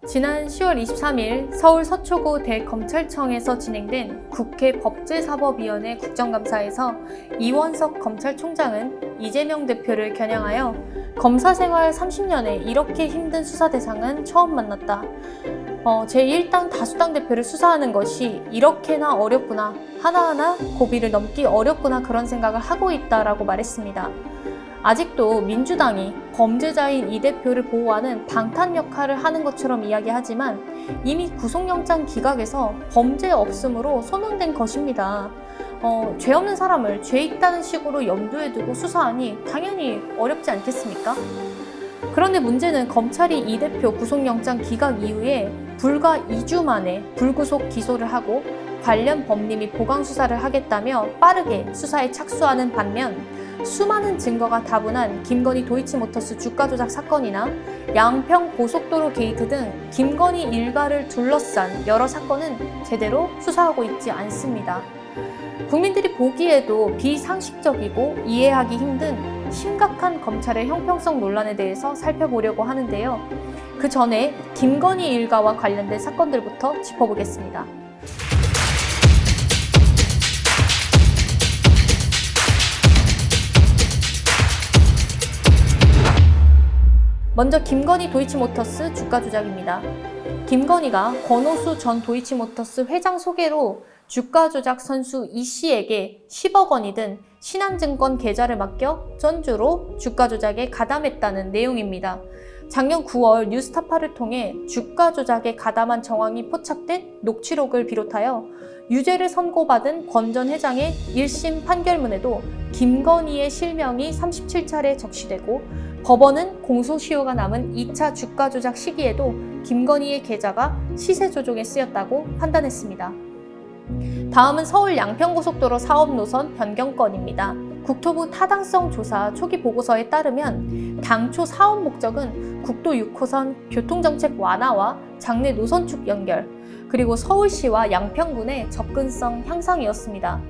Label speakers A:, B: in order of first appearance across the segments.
A: 지난 10월 23일 서울 서초구 대검찰청에서 진행된 국회 법제사법위원회 국정감사에서 이원석 검찰총장은 이재명 대표를 겨냥하여 검사 생활 30년에 이렇게 힘든 수사 대상은 처음 만났다. 제1당 다수당 대표를 수사하는 것이 이렇게나 어렵구나, 하나하나 고비를 넘기 어렵구나 그런 생각을 하고 있다라고 말했습니다. 아직도 민주당이 범죄자인 이 대표를 보호하는 방탄 역할을 하는 것처럼 이야기하지만 이미 구속영장 기각에서 범죄 없음으로 소명된 것입니다. 죄 없는 사람을 죄 있다는 식으로 염두에 두고 수사하니 당연히 어렵지 않겠습니까? 그런데 문제는 검찰이 이 대표 구속영장 기각 이후에 불과 2주 만에 불구속 기소를 하고 관련 법리 및 보강 수사를 하겠다며 빠르게 수사에 착수하는 반면 수많은 증거가 다분한 김건희 도이치모터스 주가 조작 사건이나 양평 고속도로 게이트 등 김건희 일가를 둘러싼 여러 사건은 제대로 수사하고 있지 않습니다. 국민들이 보기에도 비상식적이고 이해하기 힘든 심각한 검찰의 형평성 논란에 대해서 살펴보려고 하는데요. 그 전에 김건희 일가와 관련된 사건들부터 짚어보겠습니다. 먼저 김건희 도이치모터스 주가 조작입니다. 김건희가 권오수 전 도이치모터스 회장 소개로 주가 조작 선수 이 씨에게 10억 원이 든 신한증권 계좌를 맡겨 전주로 주가 조작에 가담했다는 내용입니다. 작년 9월 뉴스타파를 통해 주가 조작에 가담한 정황이 포착된 녹취록을 비롯하여 유죄를 선고받은 권 전 회장의 1심 판결문에도 김건희의 실명이 37차례 적시되고 법원은 공소시효가 남은 2차 주가 조작 시기에도 김건희의 계좌가 시세 조종에 쓰였다고 판단했습니다. 다음은 서울 양평고속도로 사업 노선 변경 건입니다. 국토부 타당성 조사 초기 보고서에 따르면 당초 사업 목적은 국도 6호선 교통정책 완화와 장내 노선축 연결, 그리고 서울시와 양평군의 접근성 향상이었습니다.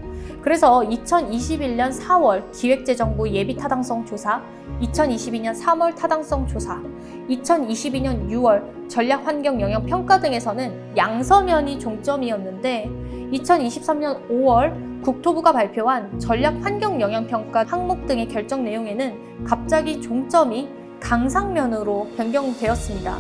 A: 그래서 2021년 4월 기획재정부 예비타당성 조사, 2022년 3월 타당성 조사, 2022년 6월 전략환경영향평가 등에서는 양서면이 종점이었는데 2023년 5월 국토부가 발표한 전략환경영향평가 항목 등의 결정 내용에는 갑자기 종점이 강상면으로 변경되었습니다.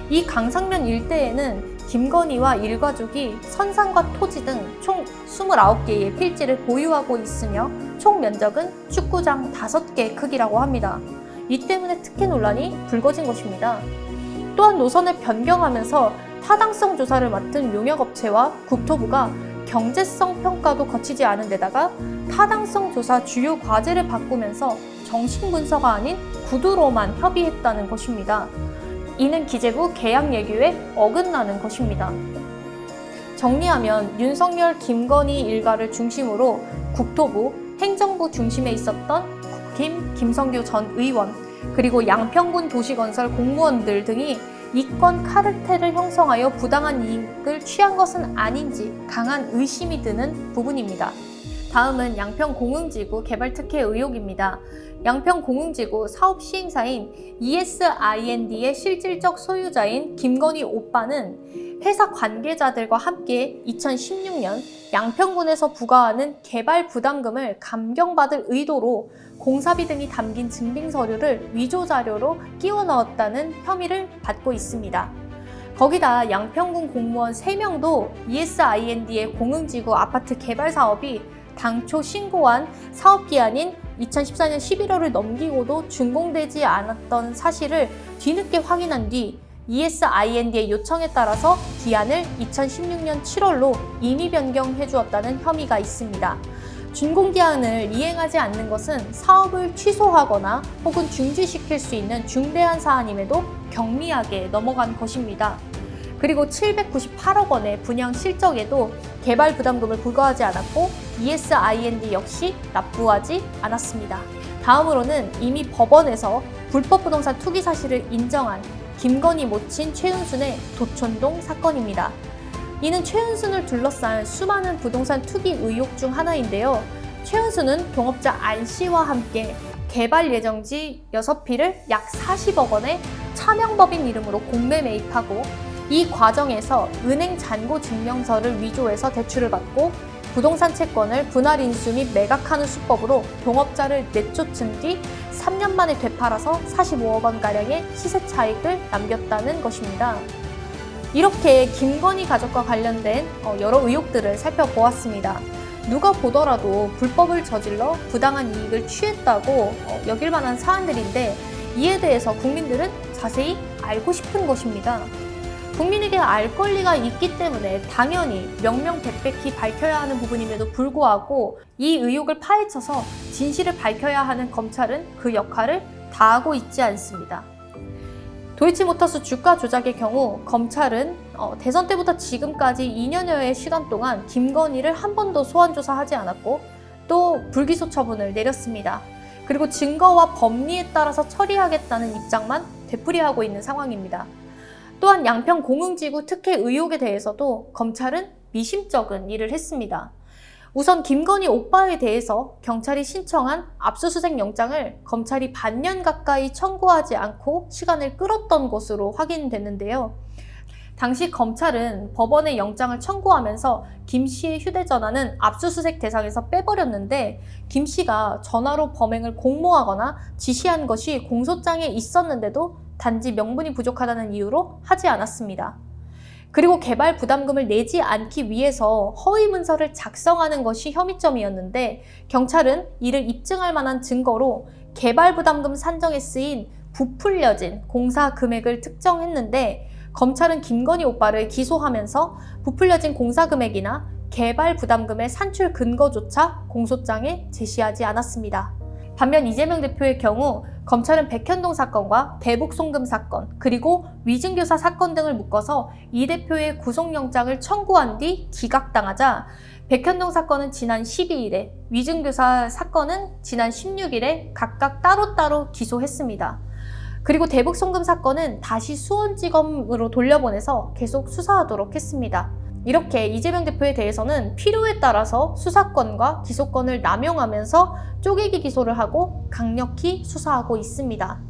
A: 이 강상면 일대에는 김건희와 일가족이 선산과 토지 등 총 29개의 필지를 보유하고 있으며 총 면적은 축구장 5개 크기라고 합니다. 이 때문에 특혜 논란이 불거진 것입니다. 또한 노선을 변경하면서 타당성 조사를 맡은 용역업체와 국토부가 경제성 평가도 거치지 않은 데다가 타당성 조사 주요 과제를 바꾸면서 정식 문서가 아닌 구두로만 협의했다는 것입니다. 이는 기재부 계약 예규에 어긋나는 것입니다. 정리하면 윤석열, 김건희 일가를 중심으로 국토부, 행정부 중심에 있었던 국힘, 김성규 전 의원, 그리고 양평군 도시건설 공무원들 등이 이권 카르텔을 형성하여 부당한 이익을 취한 것은 아닌지 강한 의심이 드는 부분입니다. 다음은 양평공흥지구 개발 특혜 의혹입니다. 양평공흥지구 사업 시행사인 ESIND의 실질적 소유자인 김건희 오빠는 회사 관계자들과 함께 2016년 양평군에서 부과하는 개발 부담금을 감경받을 의도로 공사비 등이 담긴 증빙서류를 위조 자료로 끼워 넣었다는 혐의를 받고 있습니다. 거기다 양평군 공무원 3명도 ESIND의 공흥지구 아파트 개발 사업이 당초 신고한 사업기한인 2014년 11월을 넘기고도 준공되지 않았던 사실을 뒤늦게 확인한 뒤 ESIND의 요청에 따라서 기한을 2016년 7월로 임의 변경해 주었다는 혐의가 있습니다. 준공기한을 이행하지 않는 것은 사업을 취소하거나 혹은 중지시킬 수 있는 중대한 사안임에도 경미하게 넘어간 것입니다. 그리고 798억 원의 분양 실적에도 개발 부담금을 부과하지 않았고 ESIND 역시 납부하지 않았습니다. 다음으로는 이미 법원에서 불법 부동산 투기 사실을 인정한 김건희 모친 최은순의 도촌동 사건입니다. 이는 최은순을 둘러싼 수많은 부동산 투기 의혹 중 하나인데요. 최은순은 동업자 안 씨와 함께 개발 예정지 6필을 약 40억 원에 차명법인 이름으로 공매 매입하고 이 과정에서 은행 잔고 증명서를 위조해서 대출을 받고 부동산 채권을 분할 인수 및 매각하는 수법으로 동업자를 내쫓은 뒤 3년 만에 되팔아서 45억 원가량의 시세 차익을 남겼다는 것입니다. 이렇게 김건희 가족과 관련된 여러 의혹들을 살펴보았습니다. 누가 보더라도 불법을 저질러 부당한 이익을 취했다고 여길 만한 사안들인데 이에 대해서 국민들은 자세히 알고 싶은 것입니다. 국민에게 알 권리가 있기 때문에 당연히 명명백백히 밝혀야 하는 부분임에도 불구하고 이 의혹을 파헤쳐서 진실을 밝혀야 하는 검찰은 그 역할을 다하고 있지 않습니다. 도이치모터스 주가 조작의 경우 검찰은 대선 때부터 지금까지 2년여의 시간 동안 김건희를 한 번도 소환 조사하지 않았고 또 불기소 처분을 내렸습니다. 그리고 증거와 법리에 따라서 처리하겠다는 입장만 되풀이하고 있는 상황입니다. 또한 양평 공흥지구 특혜 의혹에 대해서도 검찰은 미심쩍은 일을 했습니다. 우선 김건희 오빠에 대해서 경찰이 신청한 압수수색 영장을 검찰이 반년 가까이 청구하지 않고 시간을 끌었던 것으로 확인됐는데요. 당시 검찰은 법원에 영장을 청구하면서 김 씨의 휴대전화는 압수수색 대상에서 빼버렸는데 김 씨가 전화로 범행을 공모하거나 지시한 것이 공소장에 있었는데도 단지 명분이 부족하다는 이유로 하지 않았습니다. 그리고 개발 부담금을 내지 않기 위해서 허위 문서를 작성하는 것이 혐의점이었는데 경찰은 이를 입증할 만한 증거로 개발 부담금 산정에 쓰인 부풀려진 공사 금액을 특정했는데 검찰은 김건희 오빠를 기소하면서 부풀려진 공사 금액이나 개발 부담금의 산출 근거조차 공소장에 제시하지 않았습니다. 반면 이재명 대표의 경우 검찰은 백현동 사건과 대북 송금 사건 그리고 위증교사 사건 등을 묶어서 이 대표의 구속영장을 청구한 뒤 기각당하자 백현동 사건은 지난 12일에 위증교사 사건은 지난 16일에 각각 따로따로 기소했습니다. 그리고 대북 송금 사건은 다시 수원지검으로 돌려보내서 계속 수사하도록 했습니다. 이렇게 이재명 대표에 대해서는 필요에 따라서 수사권과 기소권을 남용하면서 쪼개기 기소를 하고 강력히 수사하고 있습니다.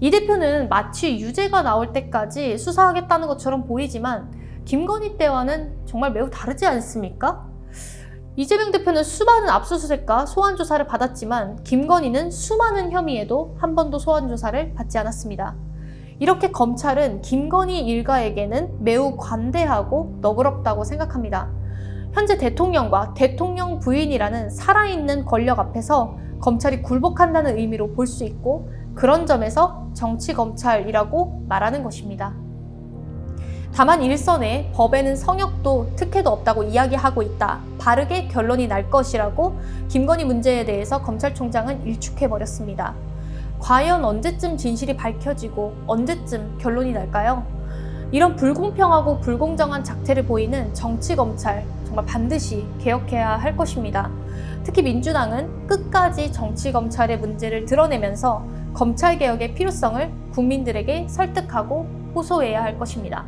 A: 이 대표는 마치 유죄가 나올 때까지 수사하겠다는 것처럼 보이지만 김건희 때와는 정말 매우 다르지 않습니까? 이재명 대표는 수많은 압수수색과 소환조사를 받았지만 김건희는 수많은 혐의에도 한 번도 소환조사를 받지 않았습니다. 이렇게 검찰은 김건희 일가에게는 매우 관대하고 너그럽다고 생각합니다. 현재 대통령과 대통령 부인이라는 살아있는 권력 앞에서 검찰이 굴복한다는 의미로 볼 수 있고 그런 점에서 정치검찰이라고 말하는 것입니다. 다만 일선에 법에는 성역도 특혜도 없다고 이야기하고 있다. 바르게 결론이 날 것이라고 김건희 문제에 대해서 검찰총장은 일축해버렸습니다. 과연 언제쯤 진실이 밝혀지고 언제쯤 결론이 날까요? 이런 불공평하고 불공정한 작태를 보이는 정치검찰 정말 반드시 개혁해야 할 것입니다. 특히 민주당은 끝까지 정치검찰의 문제를 드러내면서 검찰개혁의 필요성을 국민들에게 설득하고 호소해야 할 것입니다.